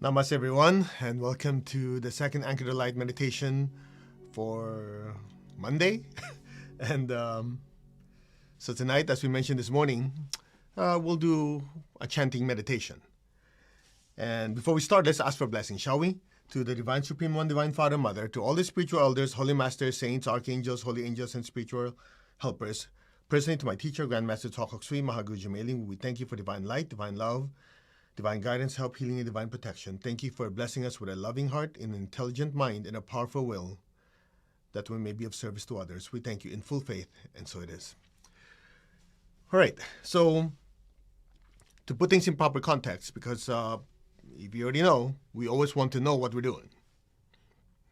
Namaste, everyone, and welcome to the second Anchor to Light meditation for Monday. and so tonight, as we mentioned this morning, we'll do a chanting meditation. And before we start, let's ask for a blessing, shall we? To the Divine Supreme One, Divine Father, Mother, to all the spiritual elders, holy masters, saints, archangels, holy angels, and spiritual helpers. Personally, to my teacher, Grandmaster Tokok Sui Mahaguru Jamailing, we thank you for divine light, divine love, divine guidance, help, healing, and divine protection. Thank you for blessing us with a loving heart, an intelligent mind, and a powerful will, that we may be of service to others. We thank you in full faith, and so it is. All right, so to put things in proper context, because if you already know, we always want to know what we're doing.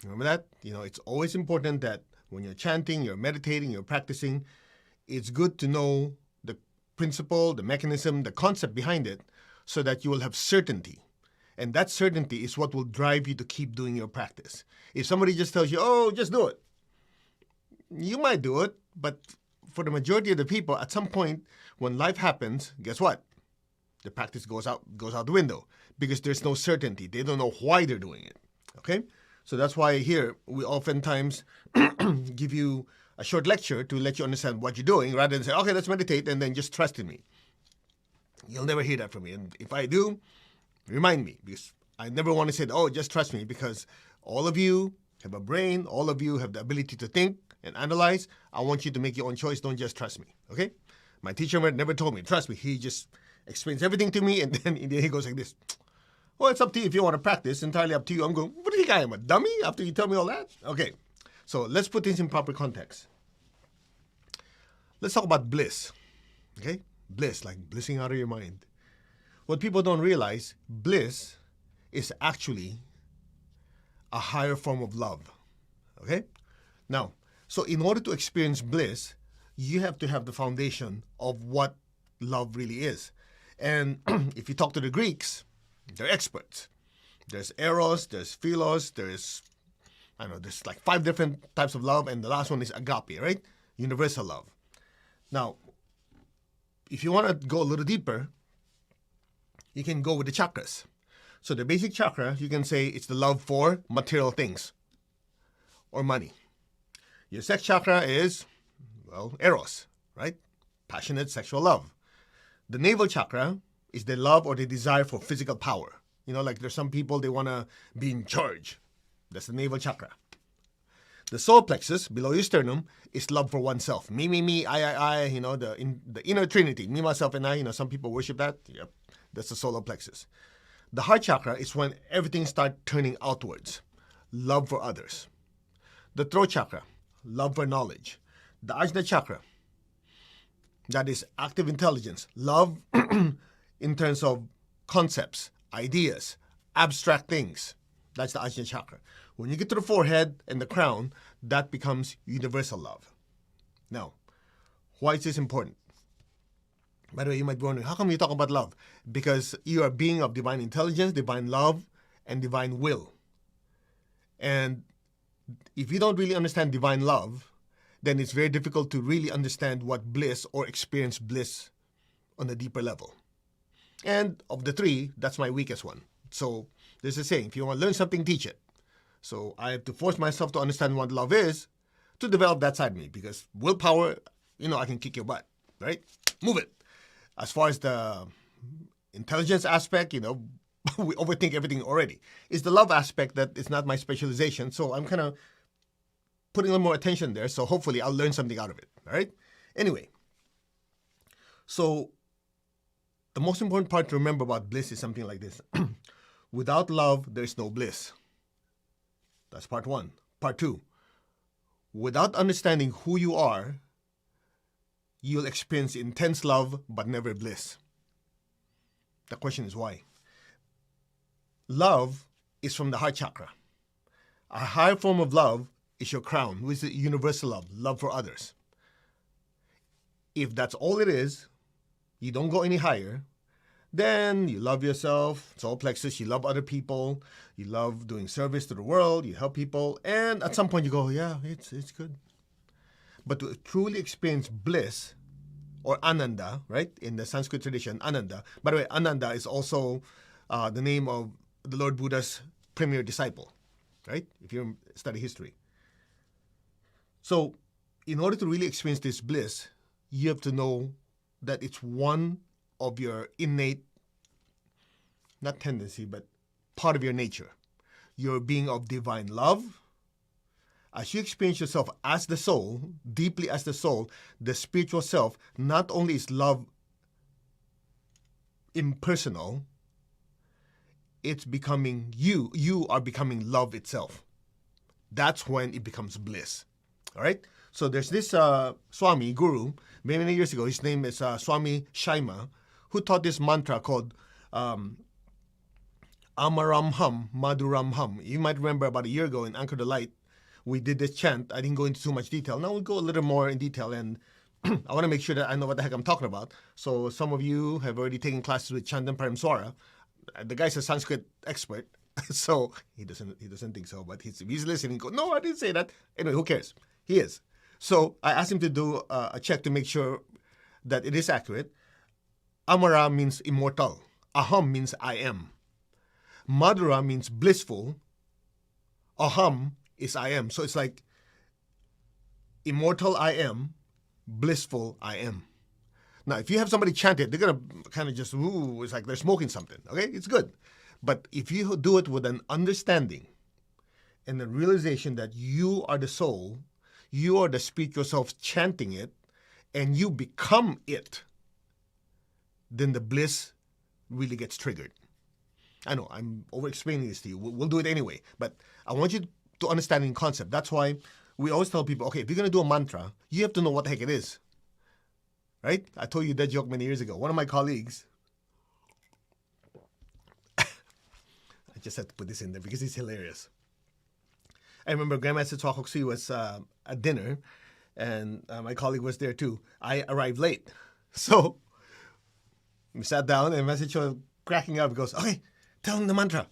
Remember that? It's always important that when you're chanting, you're meditating, you're practicing, it's good to know the principle, the mechanism, the concept behind it, so that you will have certainty. And that certainty is what will drive you to keep doing your practice. If somebody just tells you, oh, just do it, you might do it, but for the majority of the people, at some point when life happens, guess what? The practice goes out the window because there's no certainty. They don't know why they're doing it. Okay? So that's why here we oftentimes give you a short lecture to let you understand what you're doing rather than say, okay, let's meditate and then just trust in me. You'll never hear that from me. And if I do, remind me, because I never want to say, oh, just trust me, because all of you have a brain. All of you have the ability to think and analyze. I want you to make your own choice. Don't just trust me. Okay? My teacher never told me, trust me. He just explains everything to me, and then in the end he goes like this. Well, it's up to you if you want to practice. Entirely up to you. I'm going, what do you think I am, a dummy after you tell me all that? Okay. So let's put things in proper context. Let's talk about bliss. Okay? Bliss, like blissing out of your mind. What people don't realize, bliss is actually a higher form of love. Okay? Now, so in order to experience bliss, you have to have the foundation of what love really is. And if you talk to the Greeks, they're experts. There's eros, there's philos, there's like 5 different types of love, and the last one is agape, right? Universal love. Now, if you want to go a little deeper, you can go with the chakras. So the basic chakra, you can say it's the love for material things or money. Your sex chakra is, eros, right? Passionate sexual love. The navel chakra is the love or the desire for physical power. Like there's some people, they want to be in charge. That's the navel chakra. The solar plexus, below your sternum, is love for oneself. Me, I, the inner trinity. Me, myself, and I. Some people worship that. Yep, that's the solar plexus. The heart chakra is when everything starts turning outwards. Love for others. The throat chakra, love for knowledge. The Ajna chakra, that is active intelligence. Love in terms of concepts, ideas, abstract things. That's the Ajna chakra. When you get to the forehead and the crown, that becomes universal love. Now, why is this important? By the way, you might be wondering, how come you talk about love? Because you are a being of divine intelligence, divine love, and divine will. And if you don't really understand divine love, then it's very difficult to really understand what bliss or experience bliss on a deeper level. And of the 3, that's my weakest one. So there's a saying, if you want to learn something, teach it. So I have to force myself to understand what love is to develop that side of me, because willpower, I can kick your butt, right? Move it. As far as the intelligence aspect, we overthink everything already. It's the love aspect that is not my specialization, so I'm kind of putting a little more attention there, so hopefully I'll learn something out of it, all right? Anyway, so the most important part to remember about bliss is something like this. Without love, there's no bliss. That's part 1. Part 2, without understanding who you are, you'll experience intense love but never bliss. The question is why? Love is from the heart chakra. A higher form of love is your crown, which is universal love, love for others. If that's all it is, you don't go any higher, then you love yourself, solar plexus, you love other people, you love doing service to the world, you help people, and at some point you go, yeah, it's good. But to truly experience bliss, or Ananda, right? In the Sanskrit tradition, Ananda. By the way, Ananda is also the name of the Lord Buddha's premier disciple, right? If you study history. So, in order to really experience this bliss, you have to know that it's one of your innate, not tendency, but part of your nature. Your being of divine love. As you experience yourself as the soul, deeply as the soul, the spiritual self, not only is love impersonal, it's becoming you. You are becoming love itself. That's when it becomes bliss. All right? So there's this Swami, guru, many, many years ago. His name is Swami Shaima, who taught this mantra called Amaramham Madhuramham. You might remember about a year ago in Anchor the Light, we did this chant. I didn't go into too much detail. Now we'll go a little more in detail, and I want to make sure that I know what the heck I'm talking about. So some of you have already taken classes with Chandan Paramswara. The guy's a Sanskrit expert, so he doesn't think so, but he's listening. Go, no, I didn't say that. Anyway, who cares? He is. So I asked him to do a check to make sure that it is accurate. Amara means immortal. Aham means I am. Madhura means blissful. Aham is I am. So it's like immortal I am, blissful I am. Now, if you have somebody chant it, they're going to kind of just, ooh, it's like they're smoking something, okay? It's good. But if you do it with an understanding and the realization that you are the soul, you are the spiritual self chanting it, and you become it, then the bliss really gets triggered. I know, I'm over-explaining this to you. We'll do it anyway. But I want you to understand in concept. That's why we always tell people, okay, if you're going to do a mantra, you have to know what the heck it is. Right? I told you that joke many years ago. One of my colleagues, I just had to put this in there because it's hilarious. I remember Grandmaster Twakoksi was at dinner, and my colleague was there too. I arrived late. So we sat down, and Master Cho, cracking up, goes, okay, tell him the mantra.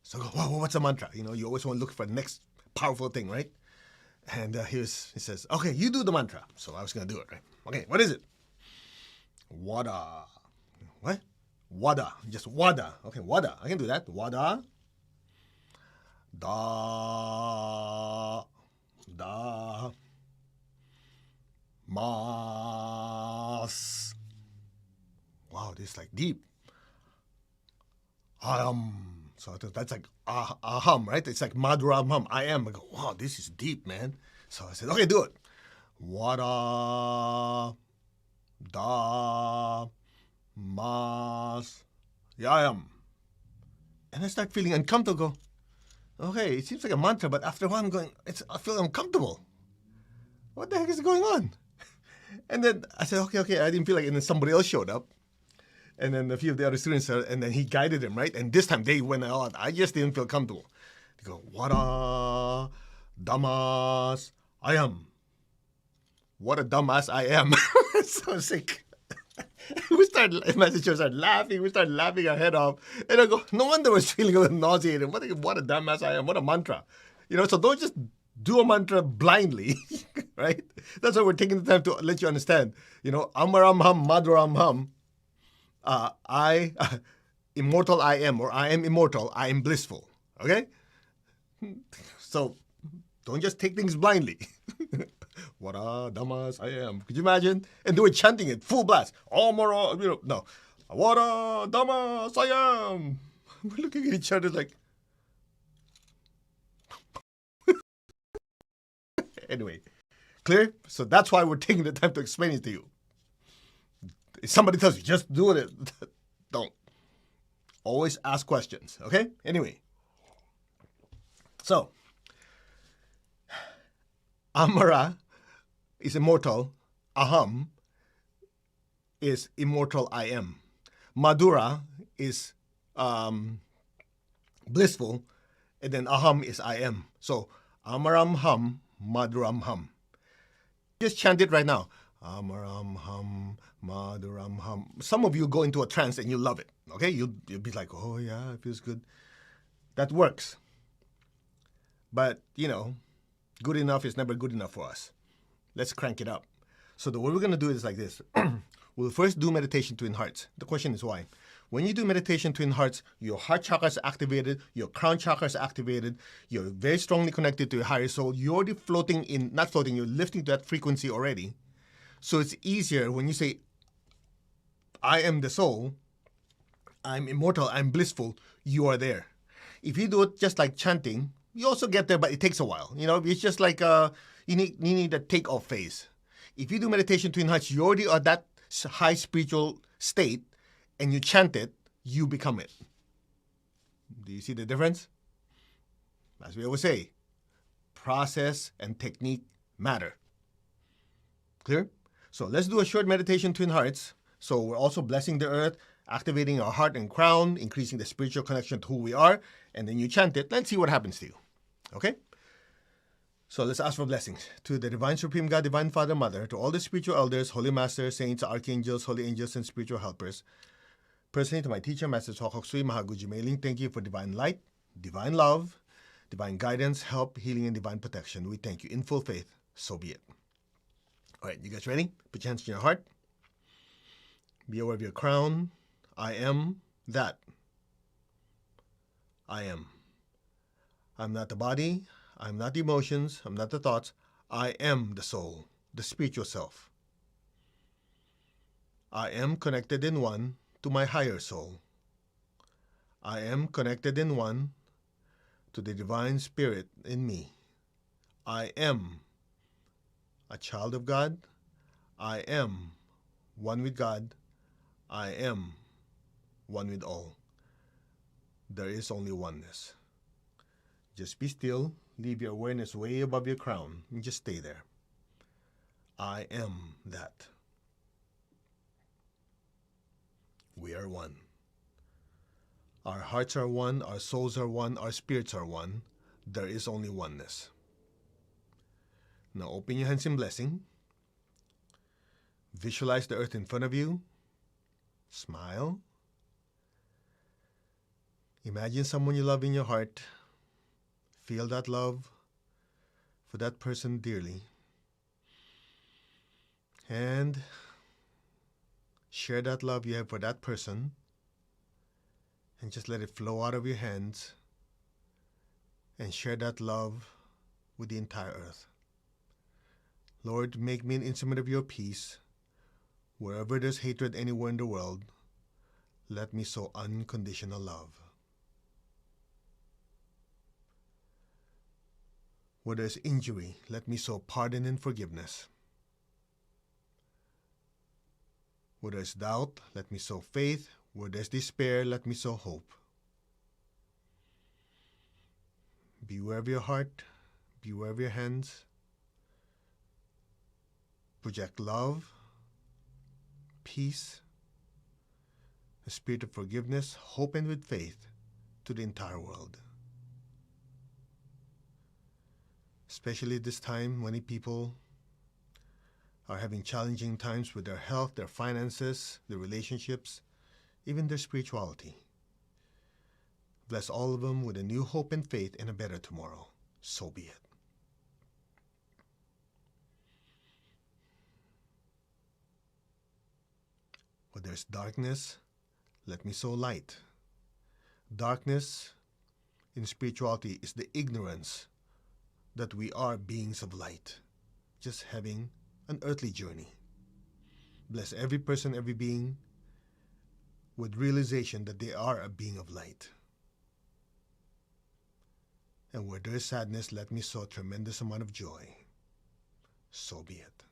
So I go, wow, what's a mantra? You know, you always want to look for the next powerful thing, right? And he says, okay, you do the mantra. So I was going to do it, right? Okay, what is it? Wada. What? Wada. Just wada. Okay, wada. I can do that. Wada. Da. Da. Mas. Wow, this is like deep. So that's like aham, right? It's like madhuram. I am. I go, wow, this is deep, man. So I said, okay, do it. Wada, da, mas, yayam. And I start feeling uncomfortable. Okay, it seems like a mantra, but after a while I feel uncomfortable. What the heck is going on? And then I said, okay. I didn't feel like it, and then somebody else showed up. And then a few of the other students, and then he guided them, right? And this time they went out. I just didn't feel comfortable. They go, Wada, damas, I am. What a dumbass I am. So sick. Messages started laughing. We started laughing our head off. And I go, no wonder we're feeling a little nauseated. What a dumbass I am. What a mantra. You know, so don't just do a mantra blindly, right? That's why we're taking the time to let you understand. You know, Amaramham, Madhuramham. Immortal I am, or I am immortal, I am blissful. Okay? So, don't just take things blindly. What a damas I am. Could you imagine? And do it chanting it, full blast. No. What a damas I am. We're looking at each other like. Anyway, clear? So that's why we're taking the time to explain it to you. If somebody tells you, just do it, don't. Always ask questions, okay? Anyway. So, Amara is immortal. Aham is immortal I am. Madhura is blissful. And then Aham is I am. So, Amaram Ham, Madhuram Ham. Just chant it right now. Amaram Ham, Madhuram Ham. Some of you go into a trance and you love it. Okay? You'll be like, oh yeah, it feels good. That works. But, you know, good enough is never good enough for us. Let's crank it up. So the way we're going to do it is like this. We'll first do meditation twin hearts. The question is why? When you do meditation twin hearts, your heart chakra is activated, your crown chakra is activated, you're very strongly connected to your higher soul. You're already floating in, not floating, you're lifting to that frequency already. So it's easier when you say, I am the soul, I'm immortal, I'm blissful, you are there. If you do it just like chanting, you also get there, but it takes a while. It's just like you need a takeoff phase. If you do meditation twin hearts, you already are that high spiritual state, and you chant it, you become it. Do you see the difference? As we always say, process and technique matter. Clear? So let's do a short meditation twin hearts. So we're also blessing the earth, activating our heart and crown, increasing the spiritual connection to who we are, and then you chant it. Let's see what happens to you. Okay? So let's ask for blessings. To the Divine Supreme God, Divine Father, Mother, to all the spiritual elders, holy masters, saints, archangels, holy angels, and spiritual helpers. Personally, to my teacher, Master Sokok Sui Mahaguji Mailing, thank you for divine light, divine love, divine guidance, help, healing, and divine protection. We thank you in full faith. So be it. All right, you guys ready? Put your hands in your heart. Be aware of your crown. I am that. I am. I'm not the body. I'm not the emotions. I'm not the thoughts. I am the soul, the spiritual self. I am connected in one to my higher soul. I am connected in one to the divine spirit in me. I am a child of God. I am one with God. I am one with all. There is only oneness. Just be still. Leave your awareness way above your crown and just stay there. I am that. We are one. Our hearts are one, our souls are one, our spirits are one. There is only oneness. Now open your hands in blessing. Visualize the earth in front of you. Smile. Imagine someone you love in your heart. Feel that love for that person dearly. And share that love you have for that person. And just let it flow out of your hands. And share that love with the entire earth. Lord, make me an instrument of your peace. Wherever there's hatred anywhere in the world, let me sow unconditional love. Where there's injury, let me sow pardon and forgiveness. Where there's doubt, let me sow faith. Where there's despair, let me sow hope. Beware of your heart, beware of your hands. Project love, peace, a spirit of forgiveness, hope, and with faith to the entire world. Especially this time, many people are having challenging times with their health, their finances, their relationships, even their spirituality. Bless all of them with a new hope and faith and a better tomorrow. So be it. Where there's darkness, let me sow light. Darkness in spirituality is the ignorance that we are beings of light, just having an earthly journey. Bless every person, every being, with realization that they are a being of light. And where there is sadness, let me sow a tremendous amount of joy. So be it.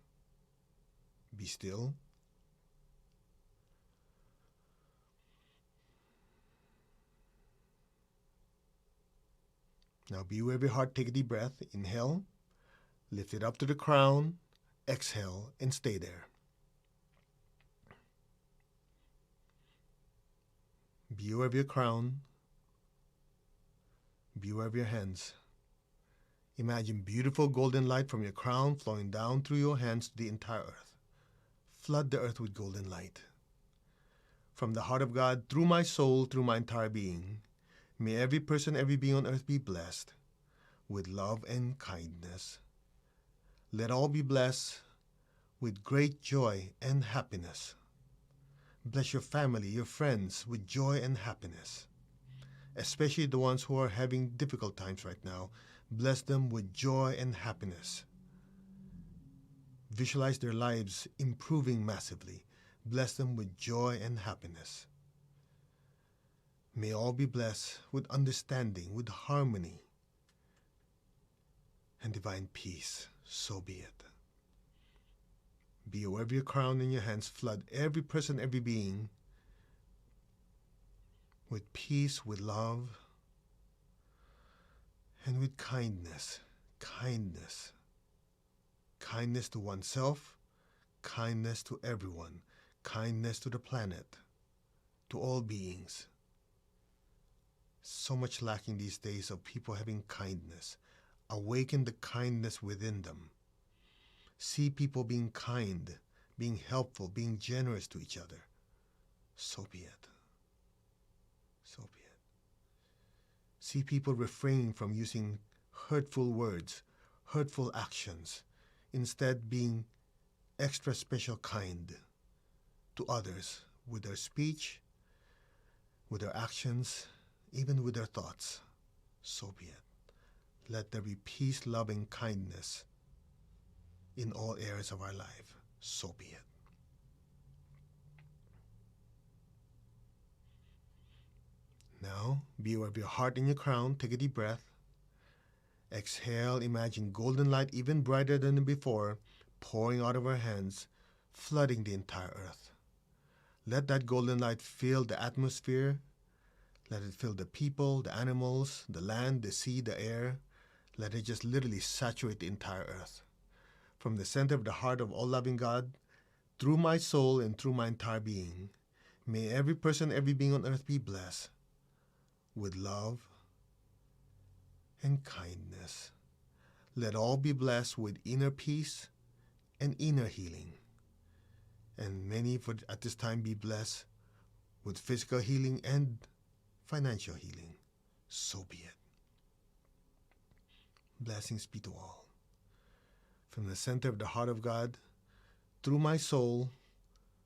Be still. Now be with every heart, take a deep breath. Inhale, lift it up to the crown, exhale, and stay there. Be aware of your crown. Be aware of your hands. Imagine beautiful golden light from your crown flowing down through your hands to the entire earth. Flood the earth with golden light. From the heart of God, through my soul, through my entire being, may every person, every being on earth be blessed with love and kindness. Let all be blessed with great joy and happiness. Bless your family, your friends with joy and happiness, especially the ones who are having difficult times right now. Bless them with joy and happiness. Visualize their lives improving massively. Bless them with joy and happiness. May all be blessed with understanding, with harmony, and divine peace. So be it. Be aware of your crown in your hands. Flood every person, every being with peace, with love, and with kindness. Kindness. Kindness to oneself, kindness to everyone, kindness to the planet, to all beings. So much lacking these days of people having kindness. Awaken the kindness within them. See people being kind, being helpful, being generous to each other. So be it. So be it. See people refraining from using hurtful words, hurtful actions, instead being extra special kind to others with their speech, with their actions, even with their thoughts. So be it. Let there be peace, love, and kindness in all areas of our life. So be it. Now, be aware of your heart and your crown. Take a deep breath. Exhale, imagine golden light even brighter than before, pouring out of our hands, flooding the entire earth. Let that golden light fill the atmosphere. Let it fill the people, the animals, the land, the sea, the air. Let it just literally saturate the entire earth. From the center of the heart of all-loving God, through my soul and through my entire being, may every person, every being on earth be blessed with love and kindness. Let all be blessed with inner peace and inner healing. And many at this time be blessed with physical healing and financial healing. So be it. Blessings be to all. From the center of the heart of God, through my soul,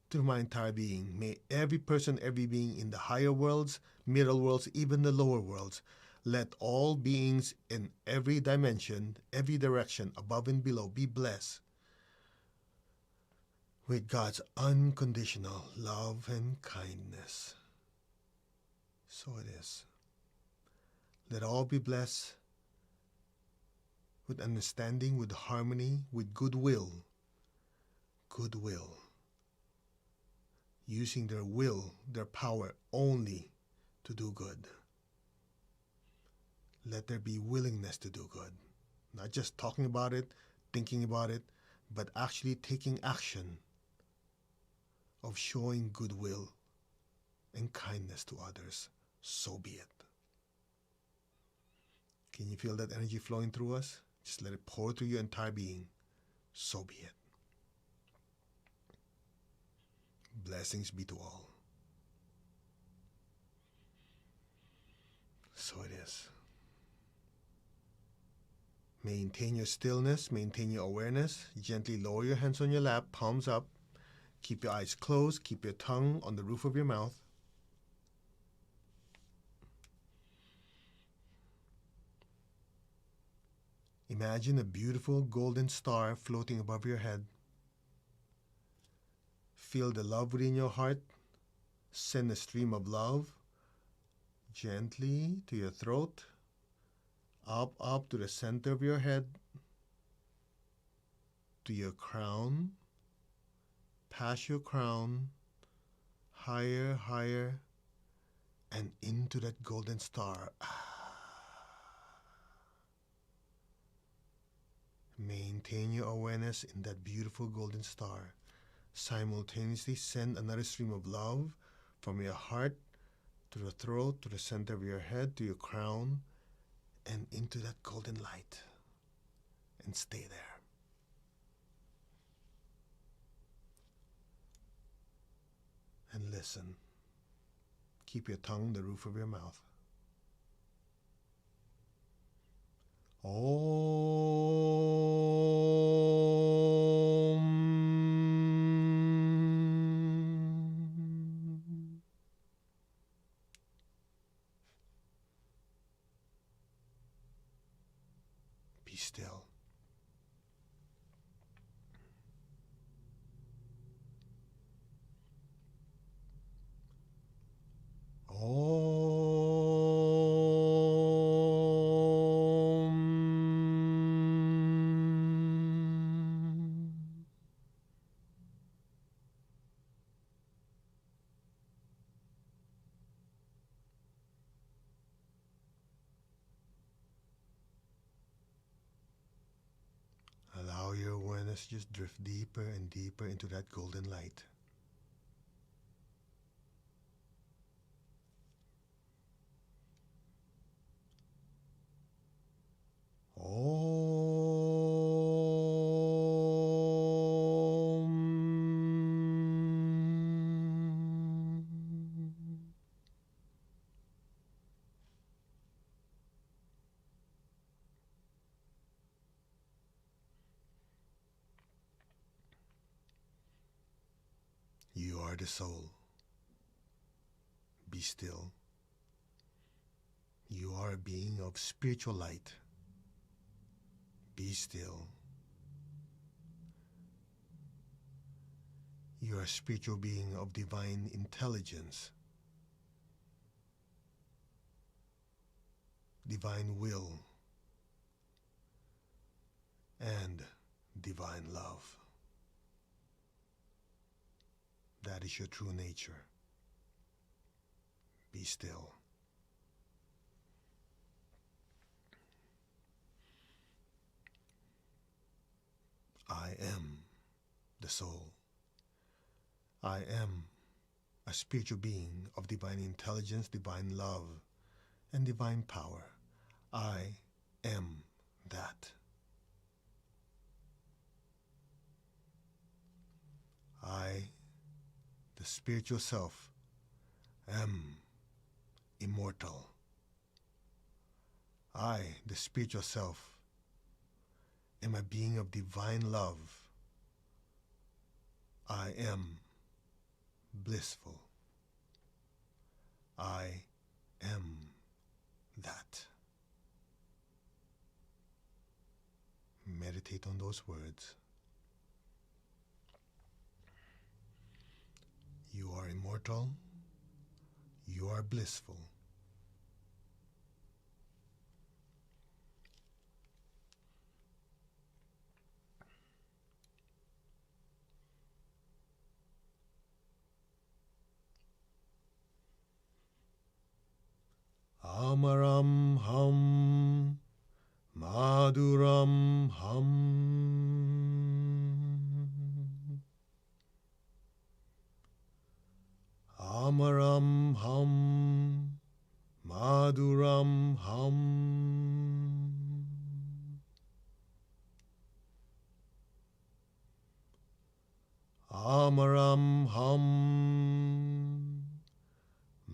through my entire being, may every person, every being in the higher worlds, middle worlds, even the lower worlds, let all beings in every dimension, every direction, above and below, be blessed with God's unconditional love and kindness. So it is. Let all be blessed with understanding, with harmony, with goodwill. Goodwill. Using their will, their power only to do good. Let there be willingness to do good. Not just talking about it, thinking about it, but actually taking action of showing goodwill and kindness to others. So be it. Can you feel that energy flowing through us? Just let it pour through your entire being. So be it. Blessings be to all. So it is. Maintain your stillness, maintain your awareness. Gently lower your hands on your lap, palms up. Keep your eyes closed, keep your tongue on the roof of your mouth. Imagine a beautiful golden star floating above your head. Feel the love within your heart. Send a stream of love gently to your throat, up to the center of your head, to your crown, past your crown, higher, and into that golden star. Maintain your awareness in that beautiful golden star. Simultaneously send another stream of love from your heart to the throat, to the center of your head, to your crown, and into that golden light. And stay there. And listen. Keep your tongue on the roof of your mouth. Om. still. Allow your awareness to just drift deeper and deeper into that golden light. You are the soul. Be still. You are a being of spiritual light. Be still. You are a spiritual being of divine intelligence, divine will, and divine love. That is your true nature. Be still. I am the soul. I am a spiritual being of divine intelligence, divine love, and divine power. I am that. I, the spiritual self, am immortal. I, the spiritual self, am a being of divine love. I am blissful. I am that. Meditate on those words. You are immortal. You are blissful. Amaram ham, Madhuram ham. Amaram ham, Madhuram ham. Amaram ham,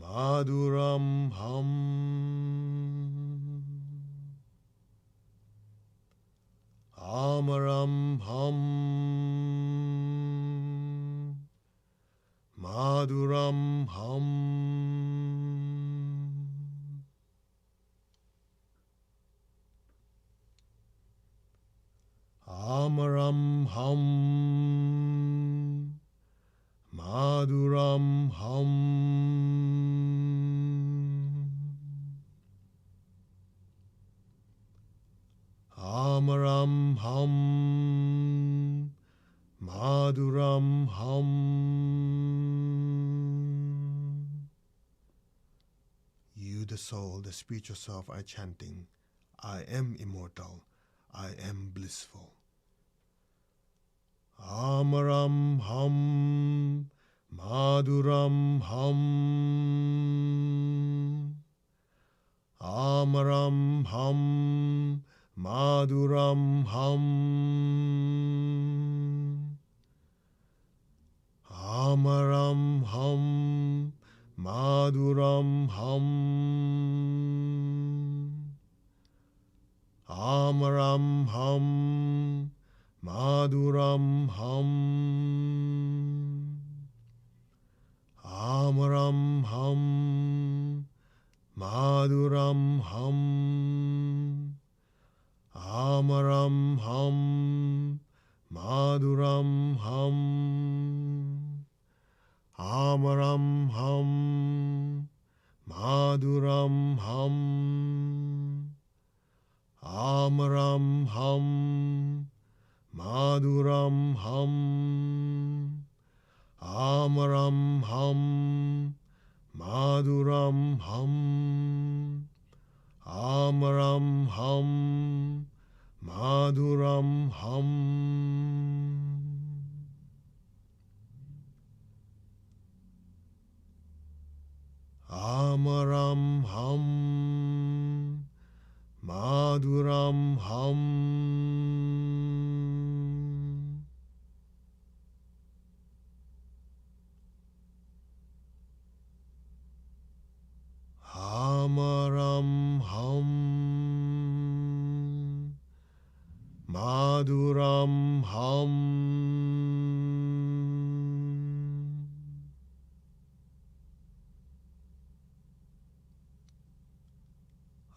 Madhuram ham. Amaram ham, Madhuram ham. Amaram ham, Madhuram ham. Amaram ham, Madhuram ham. You, the soul, the spiritual self, are chanting, I am immortal, I am blissful. Amaram ham, Madhuram ham. Amaram ham, Madhuram ham. Amaram ham, Madhuram ham. Amaram ham, Madhuram ham. Amaram ham, Madhuram ham. Amaram Amaram Ham Madhuram Ham Amaram Ham Madhuram Ham Amaram Ham Madhuram Ham Amaram Ham Madhuram Ham. Amaram Ham Madhuram Ham. Amaram Ham Madhuram Ham.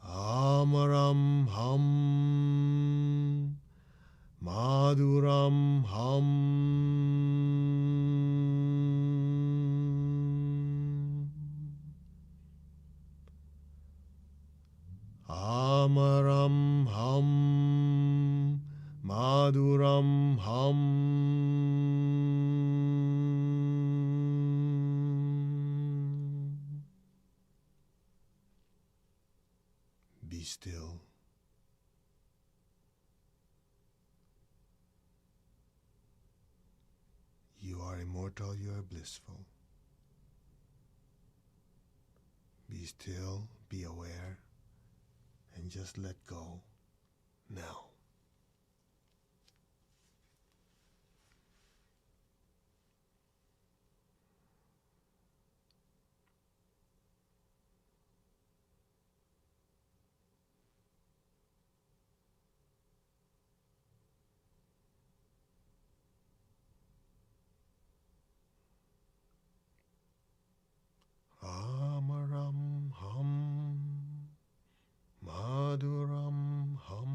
Amaram Ham Madhuram Ham. Amaram Ham Madhuram Ham. Be still. You are immortal, you are blissful. Be still, be aware, and just let go now. Amaram Ham Madhuram Ham.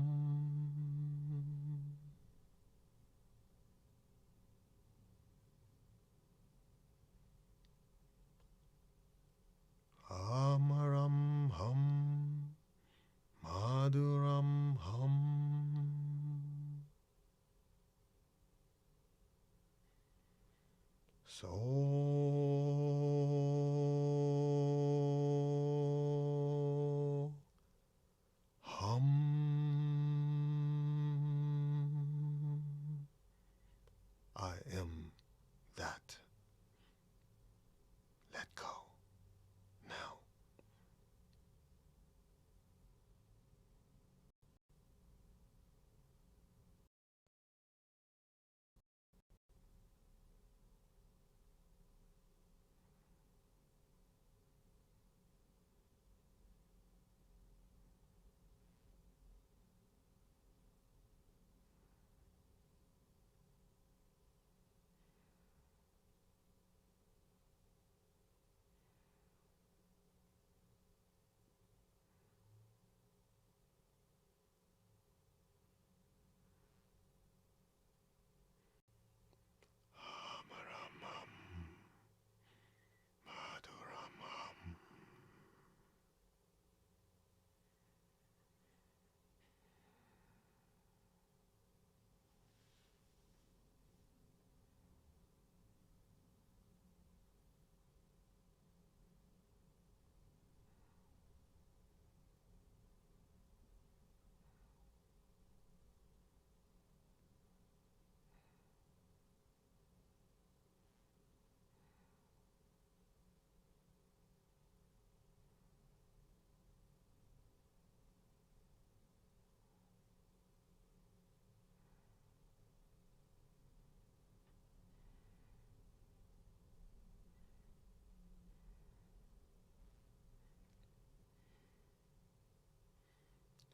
Amaram Ham Madhuram Ham. So hum. I am that. Let go now.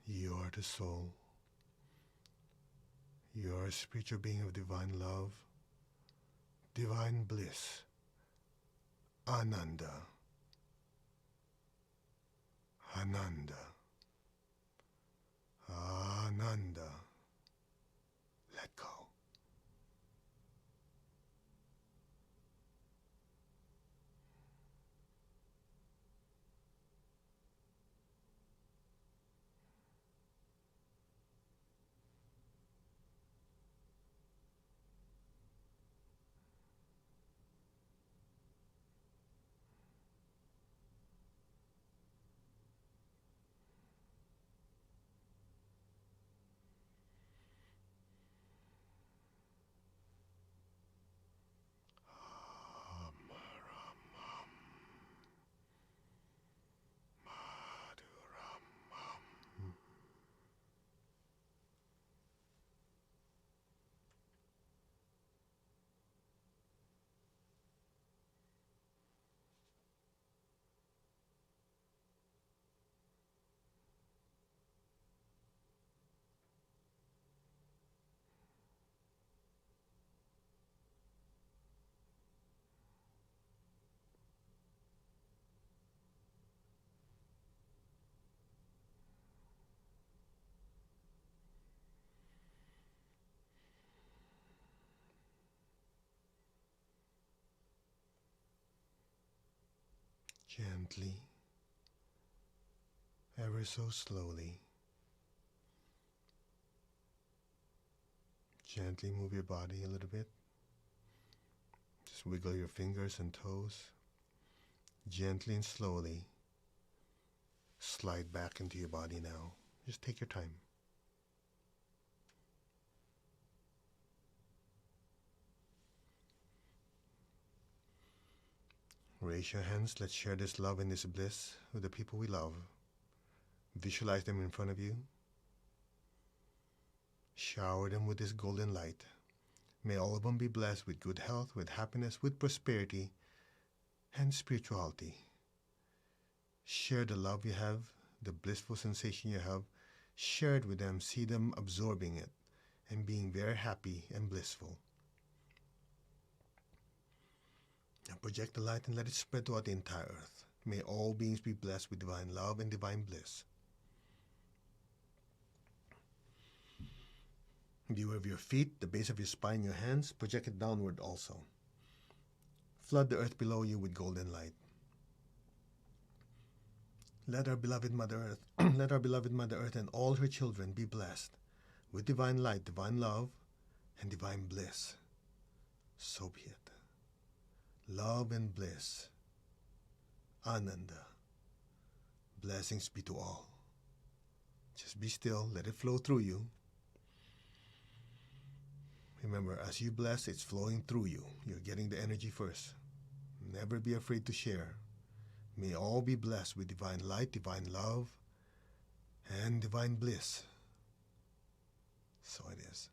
You are the soul. You are a spiritual being of divine love, divine bliss, Ananda. Ananda. Ananda. Let go. Gently, ever so slowly, gently move your body a little bit. Just wiggle your fingers and toes. Gently and slowly slide back into your body now. Just take your time. Raise your hands. Let's share this love and this bliss with the people we love. Visualize them in front of you. Shower them with this golden light. May all of them be blessed with good health, with happiness, with prosperity, and spirituality. Share the love you have, the blissful sensation you have. Share it with them. See them absorbing it and being very happy and blissful. Now project the light and let it spread throughout the entire earth. May all beings be blessed with divine love and divine bliss. View of your feet, the base of your spine, your hands, project it downward also. Flood the earth below you with golden light. Let our beloved Mother Earth, let our beloved Mother Earth and all her children be blessed with divine light, divine love, and divine bliss. So be it. Love and bliss. Ananda. Blessings be to all. Just be still, let it flow through you. Remember, as you bless, it's flowing through you. You're getting the energy first. Never be afraid to share. May all be blessed with divine light, divine love, and divine bliss. So it is.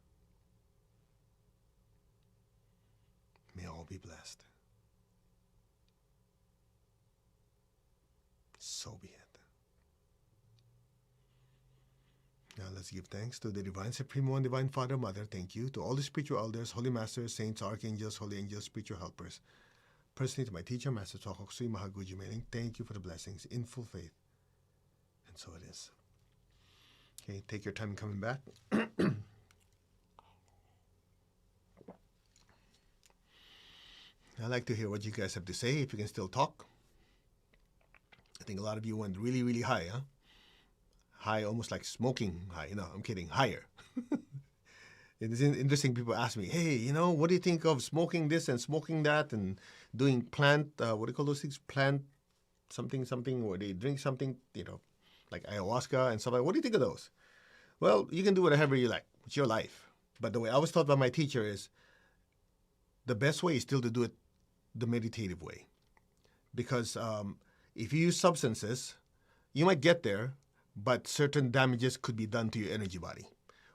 May all be blessed. So be it. Now let's give thanks to the Divine Supreme and Divine Father, Mother. Thank you. To all the spiritual elders, holy masters, saints, archangels, holy angels, spiritual helpers. Personally, to my teacher, Master Tsokok Sui Mahaguji Meling, thank you for the blessings in full faith. And so it is. Okay, take your time coming back. I like to hear what you guys have to say, if you can still talk. I think a lot of you went really, really high, huh? High, almost like smoking high. No, I'm kidding. Higher. It is interesting. People ask me, hey, what do you think of smoking this and smoking that and doing plant, what do you call those things? Plant something, or they drink something, like ayahuasca and stuff like that. What do you think of those? Well, you can do whatever you like. It's your life. But the way I was taught by my teacher is the best way is still to do it the meditative way. Because if you use substances, you might get there, but certain damages could be done to your energy body.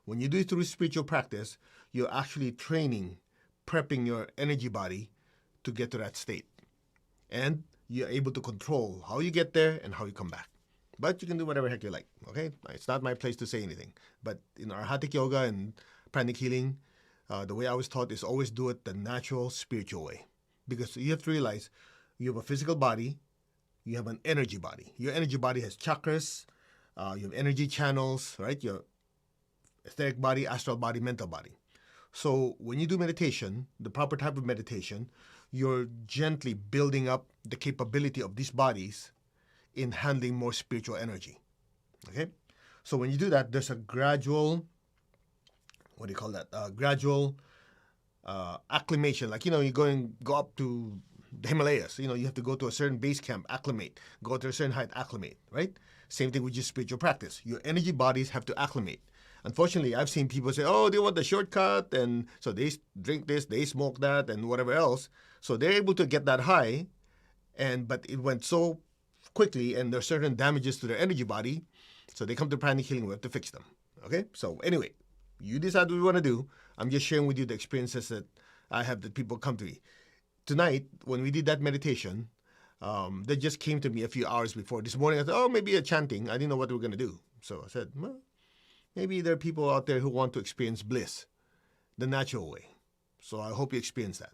When you do it through spiritual practice, you're actually training, prepping your energy body to get to that state. And you're able to control how you get there and how you come back. But you can do whatever heck you like, okay? It's not my place to say anything. But in Arhatic Yoga and Pranic Healing, the way I was taught is always do it the natural, spiritual way. Because you have to realize you have a physical body, you have an energy body. Your energy body has chakras, you have energy channels, right? Your etheric body, astral body, mental body. So when you do meditation, the proper type of meditation, you're gently building up the capability of these bodies in handling more spiritual energy. Okay? So when you do that, there's a gradual, gradual acclimation. Like, you go up to the Himalayas. You have to go to a certain base camp, acclimate. Go to a certain height, acclimate, right? Same thing with your spiritual practice. Your energy bodies have to acclimate. Unfortunately, I've seen people say, oh, they want the shortcut, and so they drink this, they smoke that, and whatever else. So they're able to get that high, but it went so quickly, and there are certain damages to their energy body, so they come to Pranic Healing. We have to fix them. Okay? So anyway, you decide what you want to do. I'm just sharing with you the experiences that I have that people come to me. Tonight, when we did that meditation, that just came to me a few hours before. This morning, I thought, oh, maybe a chanting. I didn't know what we were going to do. So I said, well, maybe there are people out there who want to experience bliss the natural way. So I hope you experience that.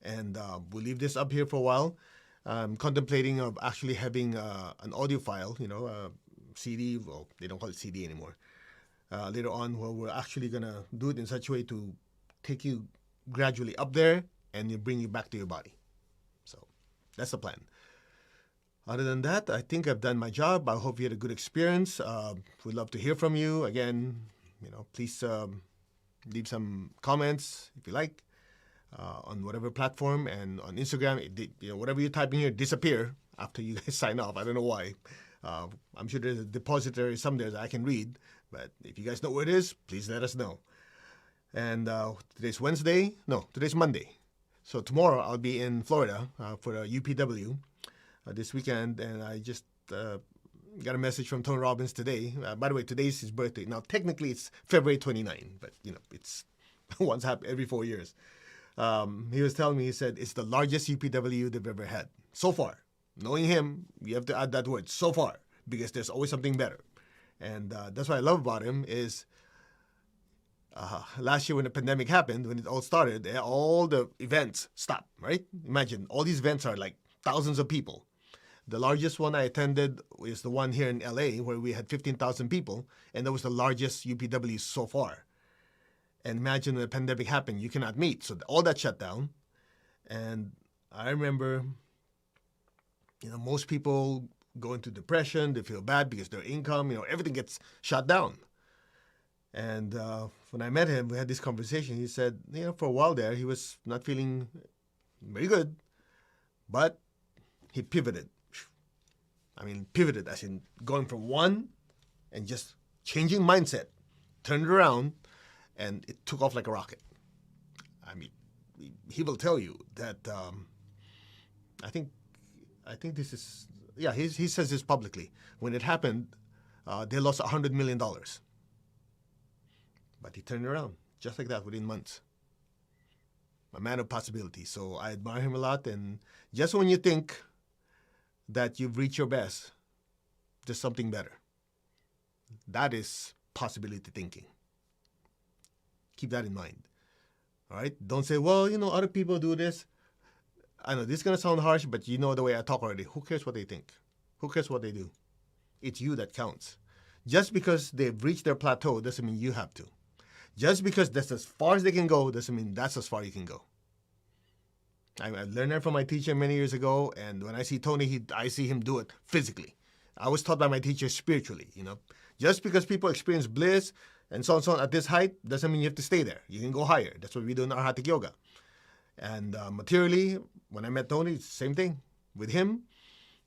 And we'll leave this up here for a while. I'm contemplating of actually having an audio file, a CD. Well, they don't call it CD anymore. Later on, where we're actually going to do it in such a way to take you gradually up there and bring you back to your body. So that's the plan. Other than that, I think I've done my job. I hope you had a good experience. We'd love to hear from you. Again, please leave some comments if you like on whatever platform, and on Instagram. Whatever you type in here disappear after you guys sign off. I don't know why. I'm sure there's a depository somewhere that I can read, but if you guys know where it is, please let us know. And today's Wednesday. No, today's Monday. So tomorrow I'll be in Florida for a UPW this weekend, and I just got a message from Tony Robbins today. By the way, today's his birthday. Now, technically, it's February 29, but, it's once happened every 4 years. He was telling me, he said, it's the largest UPW they've ever had so far. Knowing him, you have to add that word, so far, because there's always something better. And that's what I love about him is last year when the pandemic happened, when it all started, all the events stopped, right? Imagine, all these events are like thousands of people. The largest one I attended is the one here in LA where we had 15,000 people, and that was the largest UPW so far. And imagine when the pandemic happened, you cannot meet. So all that shut down. And I remember, most people go into depression, they feel bad because their income, everything gets shut down. And when I met him, we had this conversation. He said, for a while there, he was not feeling very good, but he pivoted. Pivoted as in going from one and just changing mindset, turned it around, and it took off like a rocket. He will tell you that, I think this is, he says this publicly. When it happened, they lost $100 million. But he turned it around just like that within months. A man of possibility. So I admire him a lot. And just when you think that you've reached your best, there's something better. That is possibility thinking. Keep that in mind. All right? Don't say, well, other people do this. I know this is going to sound harsh, but you know the way I talk already. Who cares what they think? Who cares what they do? It's you that counts. Just because they've reached their plateau doesn't mean you have to. Just because that's as far as they can go doesn't mean that's as far you can go. I learned that from my teacher many years ago, and when I see Tony, I see him do it physically. I was taught by my teacher spiritually, Just because people experience bliss and so on at this height doesn't mean you have to stay there. You can go higher. That's what we do in our Hatha Yoga. And materially, when I met Tony, it's the same thing. With him,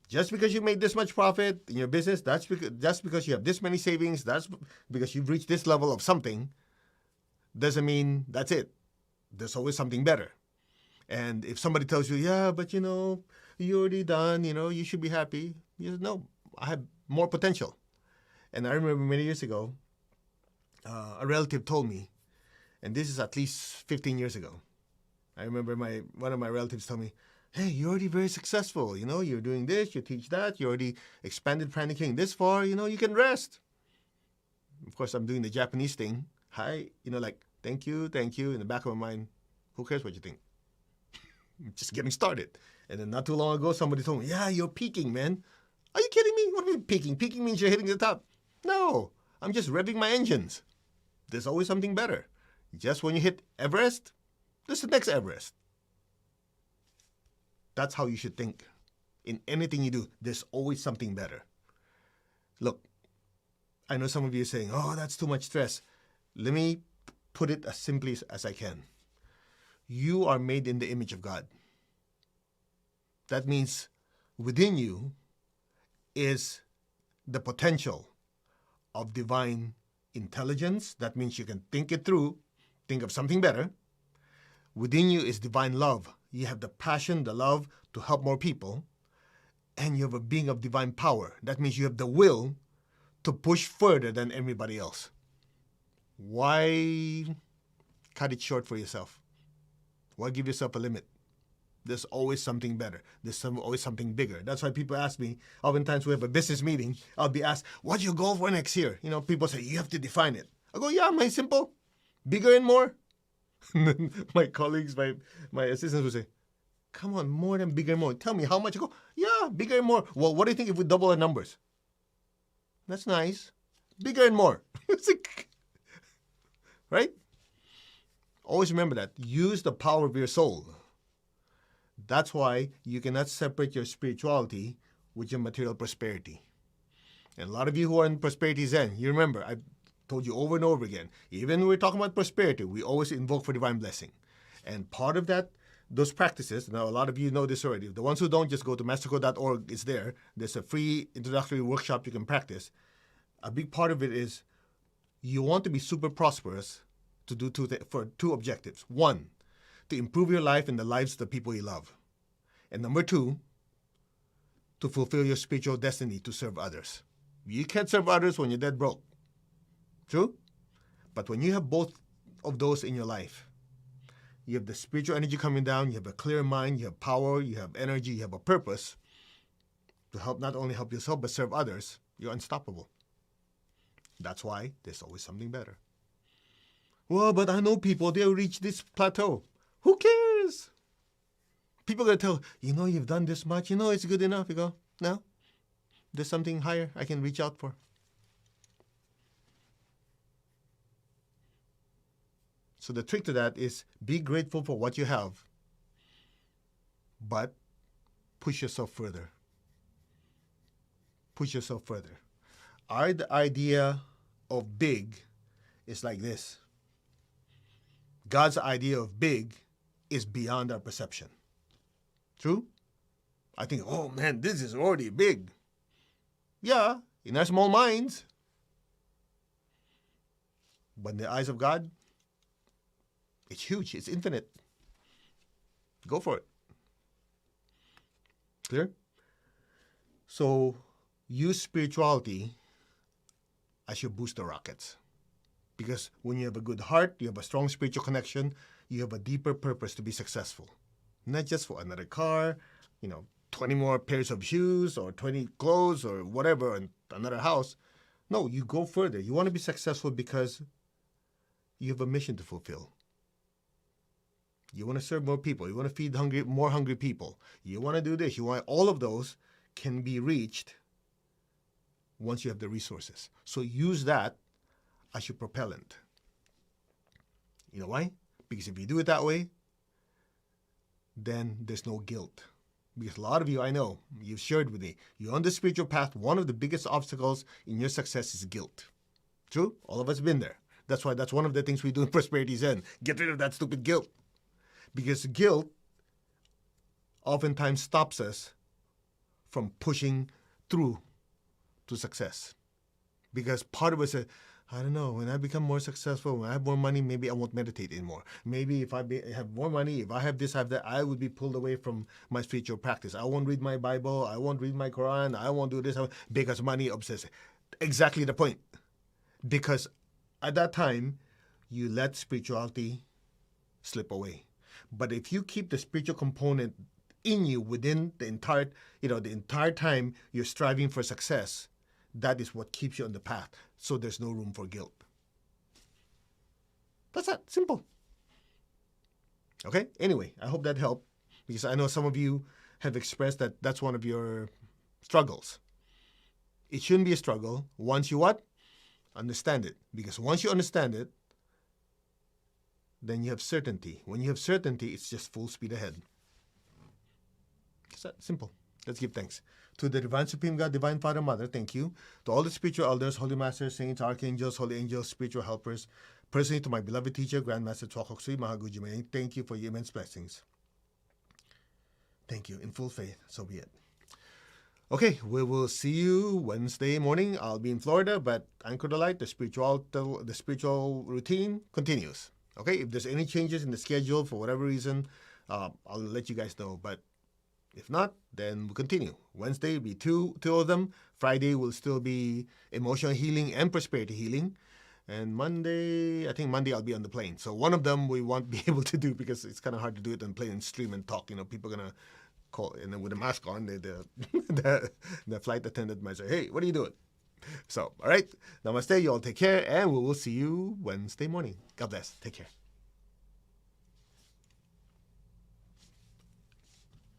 just because you made this much profit in your business, just because you have this many savings, that's because you've reached this level of something, doesn't mean that's it. There's always something better. And if somebody tells you, yeah, but you're already done, you should be happy. No, I have more potential. And I remember many years ago, a relative told me, and this is at least 15 years ago. I remember one of my relatives told me, hey, you're already very successful. You're doing this, you teach that, you already expanded Pranic King this far, you can rest. Of course, I'm doing the Japanese thing. Hi, like, thank you. In the back of my mind, who cares what you think? Just getting started. And then not too long ago, somebody told me, yeah, you're peaking, man. Are you kidding me? What do you mean peaking? Peaking means you're hitting the top. No, I'm just revving my engines. There's always something better. Just when you hit Everest, there's the next Everest. That's how you should think. In anything you do, there's always something better. Look, I know some of you are saying, oh, that's too much stress. Let me put it as simply as I can. You are made in the image of God. That means within you is the potential of divine intelligence. That means you can think it through, think of something better. Within you is divine love. You have the passion, the love to help more people. And you have a being of divine power. That means you have the will to push further than everybody else. Why cut it short for yourself? Why give yourself a limit? There's always something better. There's always something bigger. That's why people ask me, oftentimes we have a business meeting, I'll be asked, what's your goal for next year? People say, you have to define it. I go, yeah, mine's simple. Bigger and more. My colleagues, my assistants will say, come on, more than bigger and more. Tell me how much. I go, yeah, bigger and more. Well, what do you think if we double our numbers? That's nice. Bigger and more. Right? Always remember that. Use the power of your soul. That's why you cannot separate your spirituality with your material prosperity. And a lot of you who are in prosperity zen, you remember, I've told you over and over again, even when we're talking about prosperity, we always invoke for divine blessing. And part of that, those practices, now a lot of you know this already. The ones who don't, just go to mastercode.org. It's there. There's a free introductory workshop you can practice. A big part of it is you want to be super prosperous to do for two objectives. One, to improve your life and the lives of the people you love. And number two, to fulfill your spiritual destiny to serve others. You can't serve others when you're dead broke. True? But when you have both of those in your life, you have the spiritual energy coming down, you have a clear mind, you have power, you have energy, you have a purpose to help not only help yourself but serve others, you're unstoppable. That's why there's always something better. Well, but I know people, they'll reach this plateau. Who cares? People are going to tell, you've done this much, it's good enough. You go, no, there's something higher I can reach out for. So the trick to that is be grateful for what you have, but push yourself further. Push yourself further. Our idea of big is like this. God's idea of big is beyond our perception. True? I think, oh man, this is already big. Yeah, in our small minds. But in the eyes of God, it's huge. It's infinite. Go for it. Clear? So use spirituality as your booster rockets. Because when you have a good heart, you have a strong spiritual connection, you have a deeper purpose to be successful. Not just for another car, 20 more pairs of shoes or 20 clothes or whatever, and another house. No, you go further. You want to be successful because you have a mission to fulfill. You want to serve more people. You want to feed more hungry people. You want to do this. You want all of those can be reached once you have the resources. So use that as your propellant. You know why? Because if you do it that way, then there's no guilt. Because a lot of you, I know, you've shared with me, you're on the spiritual path, one of the biggest obstacles in your success is guilt. True? All of us have been there. That's why that's one of the things we do in Prosperity Zen. Get rid of that stupid guilt. Because guilt oftentimes stops us from pushing through to success. Because part of us says, I don't know, when I become more successful, when I have more money, maybe I won't meditate anymore. Maybe if I have more money, if I have this, I have that, I would be pulled away from my spiritual practice. I won't read my Bible. I won't read my Quran. I won't do this because money obsesses. Exactly the point. Because at that time, you let spirituality slip away. But if you keep the spiritual component in you within the entire time you're striving for success, that is what keeps you on the path. So there's no room for guilt. That's that. Simple. Okay? Anyway, I hope that helped, because I know some of you have expressed that that's one of your struggles. It shouldn't be a struggle once you what? Understand it. Because once you understand it, then you have certainty. When you have certainty, it's just full speed ahead. It's that simple. Let's give thanks. To the Divine Supreme God, Divine Father, Mother, thank you. To all the spiritual elders, holy masters, saints, archangels, holy angels, spiritual helpers. Personally, to my beloved teacher, Grandmaster Chokok Sui Mahaguji Maying, thank you for your immense blessings. Thank you. In full faith, so be it. Okay, we will see you Wednesday morning. I'll be in Florida, but Anchor the Light, the spiritual routine continues. Okay, if there's any changes in the schedule for whatever reason, I'll let you guys know. But if not, then we'll continue. Wednesday will be two of them. Friday will still be emotional healing and prosperity healing. And Monday, I think Monday I'll be on the plane. So one of them we won't be able to do because it's kind of hard to do it on plane and stream and talk. People are going to call, and then with a mask on, the flight attendant might say, hey, what are you doing? So, all right. Namaste. You all take care, and we will see you Wednesday morning. God bless. Take care.